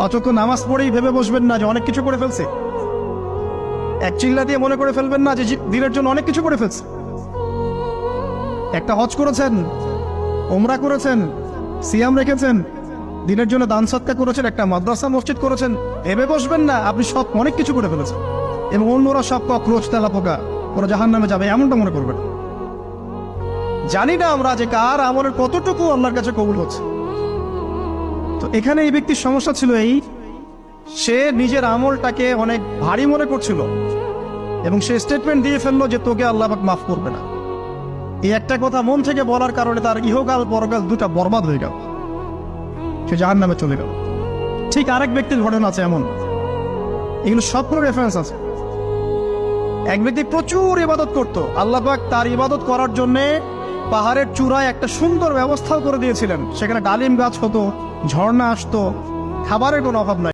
অচক্ষ নামাজ পড়েই ভেবে বসবেন না যে অনেক কিছু করে ফেলছে। এক চিল্লা দিয়ে মনে করে ফেলবেন না যে দিনের জন্য অনেক কিছু করে ফেলছে। একটা হজ করেছেন, ওমরা করেছেন, সিয়াম রেখেছেন, দিনের জন্য দান সৎকার করেছেন, একটা মাদ্রাসা মসজিদ করেছেন, ভেবে বসবেন না আপনি সব অনেক কিছু করে ফেলেছেন এবং অন্যরা সব কক্রোচ তেলা পোকা, ওরা জাহান্নামে যাবে এমনটা মনে করবেন। জানি না আমরা যে কার আমলের কতটুকু আল্লাহর কাছে কবুল হচ্ছে। তো এখানে এই ব্যক্তির সমস্যা ছিল এই, সে নিজের আমলটাকে অনেক ভারী মনে করছিল এবং সে স্টেটমেন্ট দিয়ে ফেললো যে তোকে আল্লাহ পাক মাফ করবে না। এই একটা কথা মন থেকে বলার কারণে তার ইহকাল পরকাল দুটা বরবাদ হয়ে গেল, সে জাহান্নামে চলে গেল। ঠিক আরেক ব্যক্তির ঘটনা আছে এমন, এগুলো সবগুলো রেফারেন্স আছে। এক ব্যক্তি প্রচুর ইবাদত করত, আল্লাহ পাক তার ইবাদত করার জন্য পাহাড়ের চূড়ায় একটা সুন্দর ব্যবস্থাও করে দিয়েছিলেন। সেখানে ডালিম গাছ হতো, ঝর্ণা আসতো, খাবারের কোনো অভাব নাই।